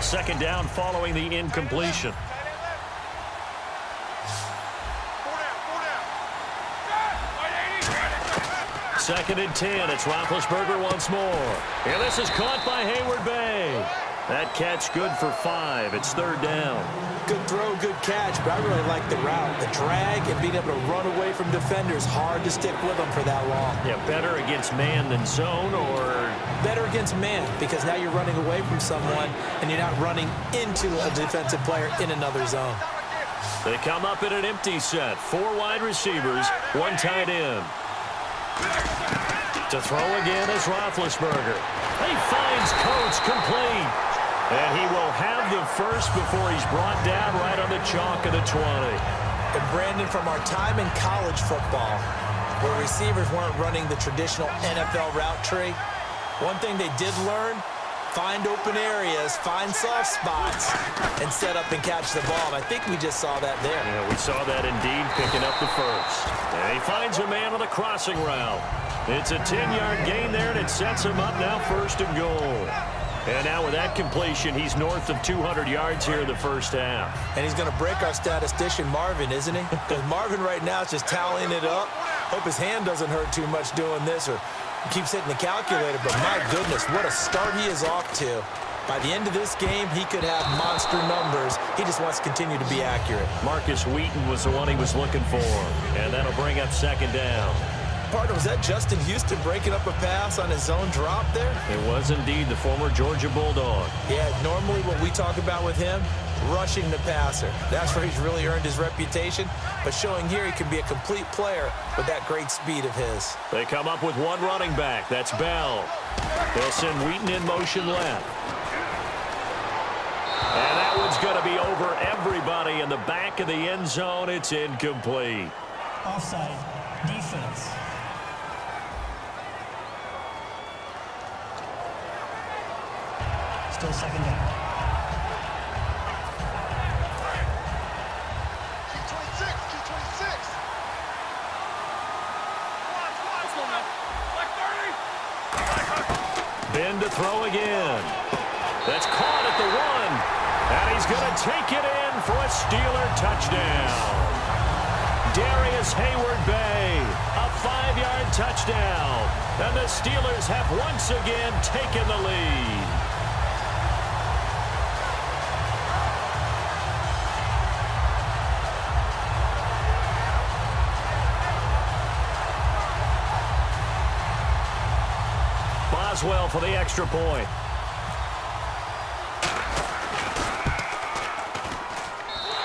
Second down following the incompletion. Second and 10. It's Roethlisberger once more. And this is caught by Hayward-Bay. That catch good for 5. It's third down. Good throw, good catch, but I really like the route. The drag and being able to run away from defenders. Hard to stick with them for that long. Yeah, better against man than zone, or? Better against man, because now you're running away from someone and you're not running into a defensive player in another zone. They come up in an empty set. 4 wide receivers, 1 tight end. To throw again is Roethlisberger. He finds Coates complete. And he will have the first before he's brought down right on the chalk of the 20. And Brandon, from our time in college football, where receivers weren't running the traditional NFL route tree, one thing they did learn, find open areas, find soft spots, and set up and catch the ball. And I think we just saw that there. Yeah, we saw that indeed, picking up the first. And he finds a man on the crossing route. It's a 10-yard gain there, and it sets him up now first and goal. And now with that completion, he's north of 200 yards here in the first half. And he's going to break our statistician, Marvin, isn't he? Because Marvin right now is just tallying it up. Hope his hand doesn't hurt too much doing this or keeps hitting the calculator. But my goodness, what a start he is off to. By the end of this game, he could have monster numbers. He just wants to continue to be accurate. Marcus Wheaton was the one he was looking for. And that'll bring up second down. Partner, was that Justin Houston breaking up a pass on his own drop there? It was indeed the former Georgia Bulldog. Yeah, normally what we talk about with him, rushing the passer. That's where he's really earned his reputation. But showing here he can be a complete player with that great speed of his. They come up with 1 running back. That's Bell. They'll send Wheaton in motion left. And that one's going to be over everybody in the back of the end zone. It's incomplete. Offside. Defense. Still second down. Ben to throw again. That's caught at the 1. And he's going to take it in for a Steeler touchdown. Darius Hayward-Bay, a 5-yard touchdown. And the Steelers have once again taken the lead. Boswell for the extra point.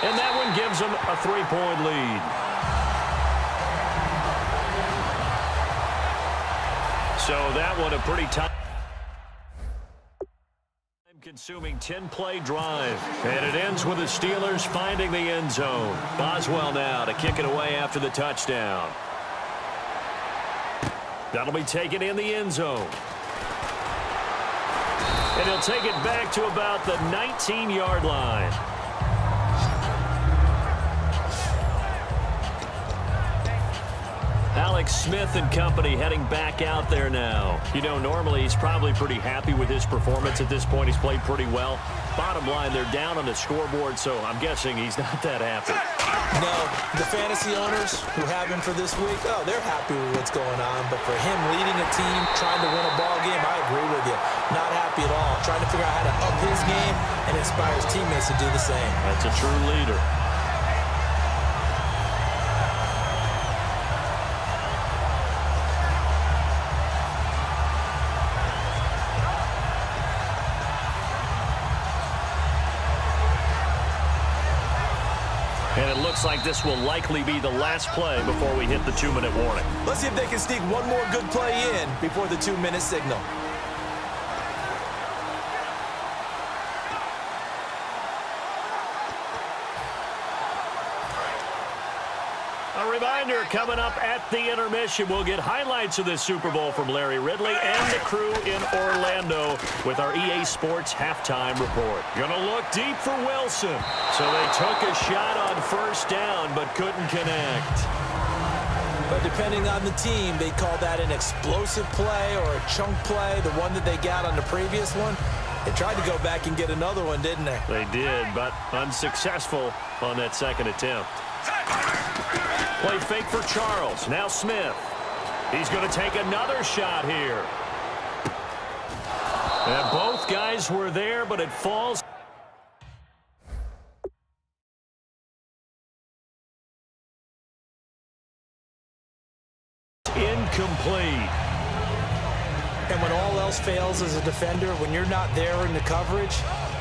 And that one gives them a 3-point lead. So that one a pretty time-consuming 10-play drive. And it ends with the Steelers finding the end zone. Boswell now to kick it away after the touchdown. That'll be taken in the end zone. And he'll take it back to about the 19-yard line. Alex Smith and company heading back out there now. You know, normally he's probably pretty happy with his performance at this point. He's played pretty well. Bottom line, they're down on the scoreboard, so I'm guessing he's not that happy. No, the fantasy owners who have him for this week, oh, they're happy with what's going on. But for him leading a team, trying to win a ball game, I agree with you. Not happy at all. Trying to figure out how to up his game and inspire his teammates to do the same. That's a true leader. And it looks like this will likely be the last play before we hit the 2-minute warning. Let's see if they can sneak one more good play in before the 2-minute signal. A reminder, coming up at the intermission, we'll get highlights of this Super Bowl from Larry Ridley and the crew in Orlando with our EA Sports halftime report. Gonna look deep for Wilson. So they took a shot on first down but couldn't connect. But depending on the team, they call that an explosive play or a chunk play, the one that they got on the previous one. They tried to go back and get another one, didn't they? They did, but unsuccessful on that second attempt. Play fake for Charles. Now Smith. He's going to take another shot here. And both guys were there, but it falls. Incomplete. And when all else fails as a defender, when you're not there in the coverage,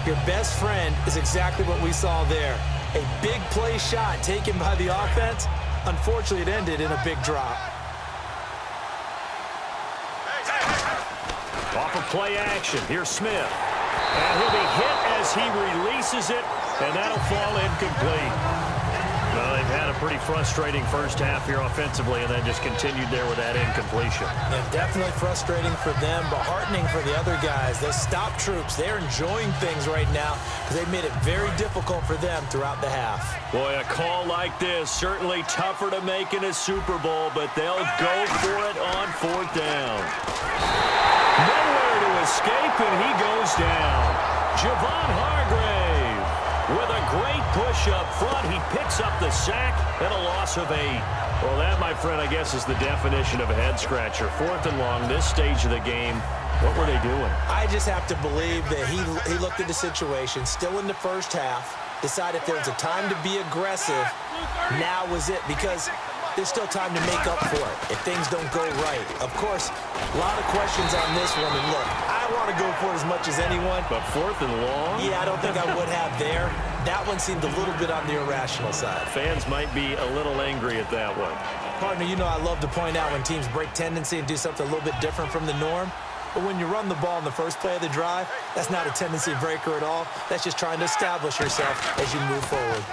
your best friend is exactly what we saw there. A big play shot taken by the offense. Unfortunately, it ended in a big drop. Off of play action. Here's Smith. And he'll be hit as he releases it, and that'll fall incomplete. Well, they've had a pretty frustrating first half here offensively, and then just continued there with that incompletion. Yeah, definitely frustrating for them, but heartening for the other guys. Those stop troops, they're enjoying things right now because they made it very difficult for them throughout the half. Boy, a call like this, certainly tougher to make in a Super Bowl, but they'll go for it on fourth down. Nowhere to escape, and he goes down. Javon Hargrave with a great push up front. He picks up the sack and a loss of 8. Well, that, my friend, I guess is the definition of a head-scratcher. Fourth and long, this stage of the game. What were they doing? I just have to believe that he looked at the situation, still in the first half, decided if there was a time to be aggressive, now was it, because there's still time to make up for it if things don't go right. Of course, a lot of questions on this one, and look, I want to go for it as much as anyone. But fourth and long? Yeah, I don't think I would have there. That one seemed a little bit on the irrational side. Fans might be a little angry at that one. Partner, you know I love to point out when teams break tendency and do something a little bit different from the norm. But when you run the ball in the first play of the drive, that's not a tendency breaker at all. That's just trying to establish yourself as you move forward.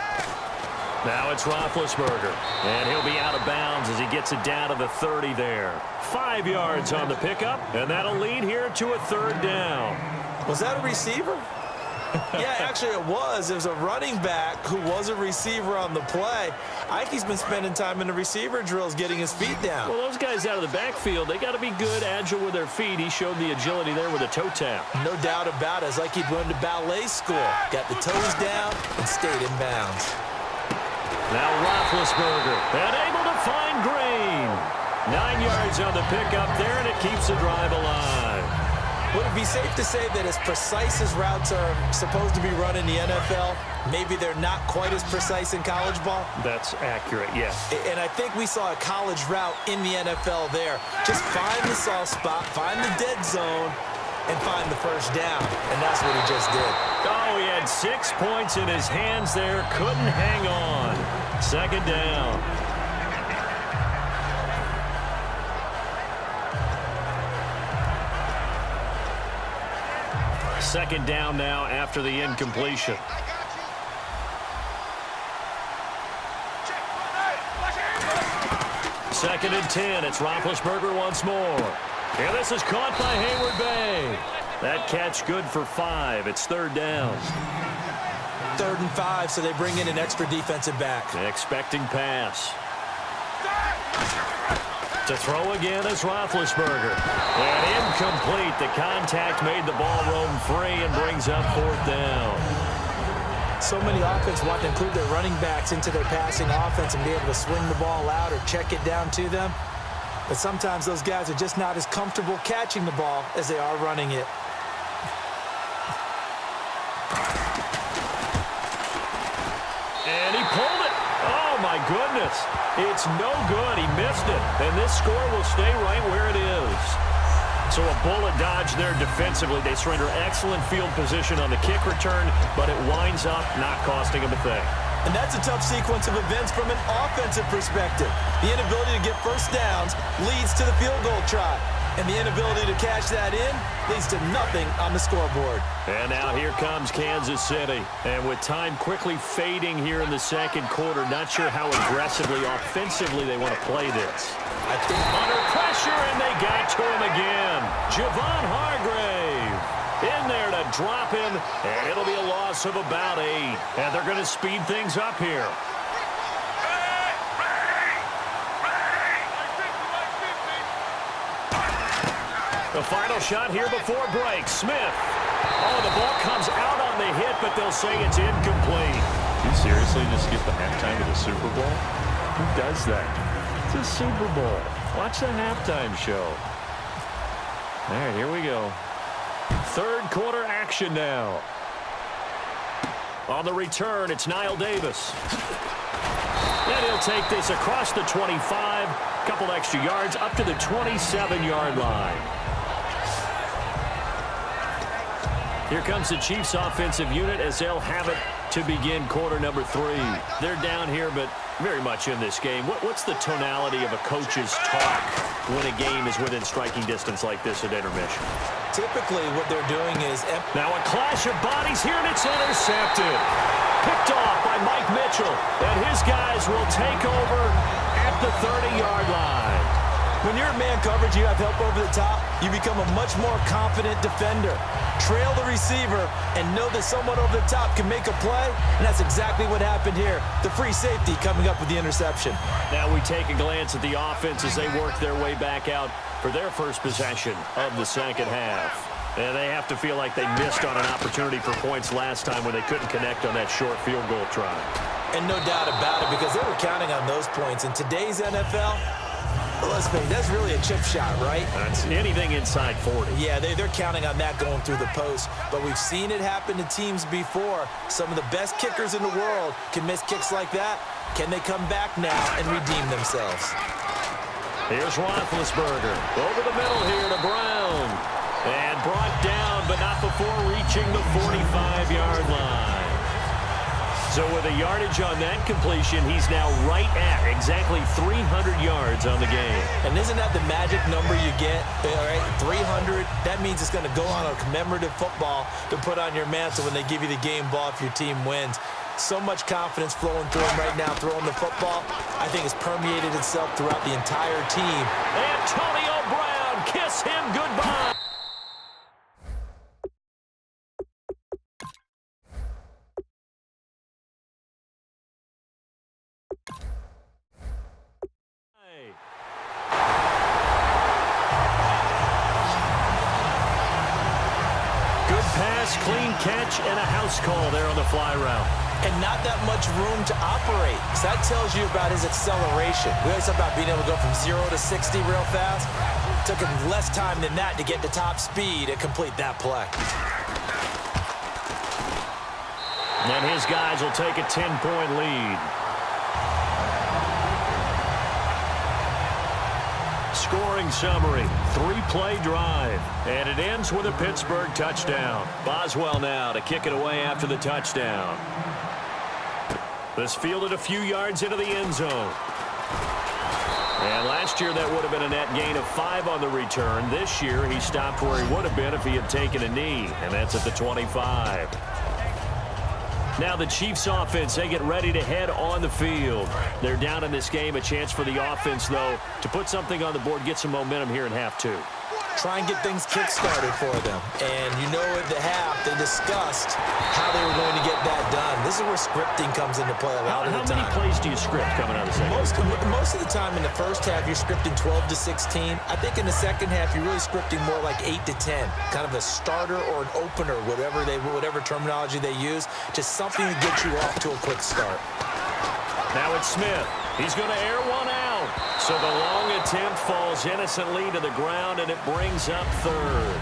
Now it's Roethlisberger, and he'll be out of bounds as he gets it down to the 30 there. 5 yards on the pickup, and that'll lead here to a third down. Was that a receiver? Yeah, actually it was. It was a running back who was a receiver on the play. Ikey's been spending time in the receiver drills getting his feet down. Well, those guys out of the backfield, they got to be good, agile with their feet. He showed the agility there with a toe tap. No doubt about it. It's like he'd went to ballet school. Got the toes down and stayed in bounds. Now Roethlisberger, and able to find Green. 9 yards on the pickup there, and it keeps the drive alive. Would it be safe to say that as precise as routes are supposed to be run in the NFL, maybe they're not quite as precise in college ball? That's accurate, yes. And I think we saw a college route in the NFL there. Just find the soft spot, find the dead zone, and find the first down. And that's what he just did. Oh, he had 6 points in his hands there. Couldn't hang on. Second down. Second down now after the incompletion. Second and 10. It's Roethlisberger once more. And this is caught by Hayward Bay. That catch good for 5. It's third down. 3rd and 5, so they bring in an extra defensive back. Expecting pass. To throw again is Roethlisberger. And incomplete. The contact made the ball roam free and brings up fourth down. So many offenses want to include their running backs into their passing offense and be able to swing the ball out or check it down to them. But sometimes those guys are just not as comfortable catching the ball as they are running it. And he pulled it. Oh, my goodness. It's no good. He missed it. And this score will stay right where it is. So a bullet dodge there defensively. They surrender excellent field position on the kick return, but it winds up not costing them a thing. And that's a tough sequence of events from an offensive perspective. The inability to get first downs leads to the field goal try. And the inability to cash that in leads to nothing on the scoreboard. And now here comes Kansas City. And with time quickly fading here in the second quarter, not sure how aggressively, offensively they want to play this. I think under pressure, and they got to him again. Javon Hargrave in there to drop him, and it'll be a loss of about 8. And they're going to speed things up here. The final shot here before break. Smith Oh, the ball comes out on the hit, but they'll say it's incomplete. You seriously just skip the halftime of the Super Bowl? Who does that? It's a Super Bowl. Watch the halftime show. All right, here we go. Third quarter action now. On the return, it's Niall Davis. And he'll take this across the 25, couple extra yards up to the 27-yard line. Here comes the Chiefs offensive unit as they'll have it to begin quarter number 3. They're down here, but very much in this game. What's the tonality of a coach's talk when a game is within striking distance like this at intermission? Typically, what they're doing is... Now a clash of bodies here, and it's intercepted. Picked off by Mike Mitchell, and his guys will take over at the 30-yard line. When you're in man coverage, you have help over the top, you become a much more confident defender. Trail the receiver and know that someone over the top can make a play, and that's exactly what happened here. The free safety coming up with the interception. Now we take a glance at the offense as they work their way back out for their first possession of the second half. And they have to feel like they missed on an opportunity for points last time when they couldn't connect on that short field goal try. And no doubt about it, because they were counting on those points. In today's NFL, let's face it, that's really a chip shot, right? That's anything inside 40. Yeah, they're counting on that going through the post. But we've seen it happen to teams before. Some of the best kickers in the world can miss kicks like that. Can they come back now and redeem themselves? Here's Roethlisberger. Over the middle here to Brown. And brought down, but not before reaching the 45-yard line. So with a yardage on that completion, he's now right at exactly 300 yards on the game. And isn't that the magic number you get? All right, 300. That means it's going to go on a commemorative football to put on your mantle when they give you the game ball if your team wins. So much confidence flowing through him right now, throwing the football. I think it's permeated itself throughout the entire team. Antonio Brown, kiss him goodbye. Clean catch and a house call there on the fly route. And not that much room to operate. So that tells you about his acceleration. We always talk about being able to go from 0 to 60 real fast. It took him less time than that to get to top speed and complete that play. And his guys will take a 10-point lead. Scoring summary, 3-play drive, and it ends with a Pittsburgh touchdown. Boswell now to kick it away after the touchdown. This fielded a few yards into the end zone. And last year that would have been a net gain of 5 on the return. This year he stopped where he would have been if he had taken a knee, and that's at the 25. Now the Chiefs offense, they get ready to head on the field. They're down in this game. A chance for the offense, though, to put something on the board, get some momentum here in half 2. Try and get things kick-started for them. And you know at the half, they discussed how they were going to get that done. This is where scripting comes into play a lot of the time. How many plays do you script coming out of the second? Most of the time in the first half, you're scripting 12 to 16. I think in the second half, you're really scripting more like 8 to 10. Kind of a starter or an opener, whatever terminology they use. Just something to get you off to a quick start. Now it's Smith. He's going to air one out. So the long attempt falls innocently to the ground, and it brings up third.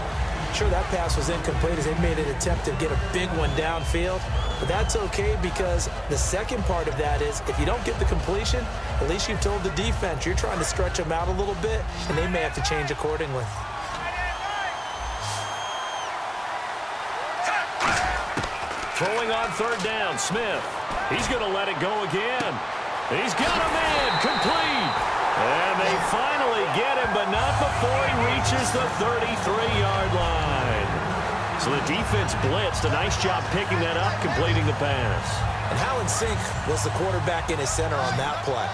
Sure, that pass was incomplete as they made an attempt to get a big one downfield. But that's okay because the second part of that is if you don't get the completion, at least you've told the defense you're trying to stretch them out a little bit, and they may have to change accordingly. Throwing on third down, Smith. He's going to let it go again. He's got a man, complete. And they finally get him, but not before he reaches the 33-yard line. So the defense blitzed. A nice job picking that up, completing the pass. And how in sync was the quarterback in his center on that play?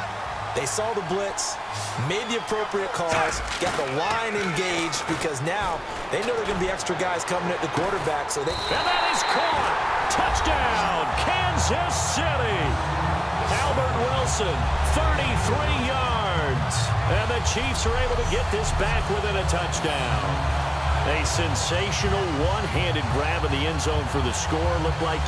They saw the blitz, made the appropriate calls, got the line engaged because now they know there are going to be extra guys coming at the quarterback. And that is caught. Touchdown, Kansas City. Albert Wilson, 33 yards. And the Chiefs are able to get this back within a touchdown. A sensational one-handed grab in the end zone for the score. Looked like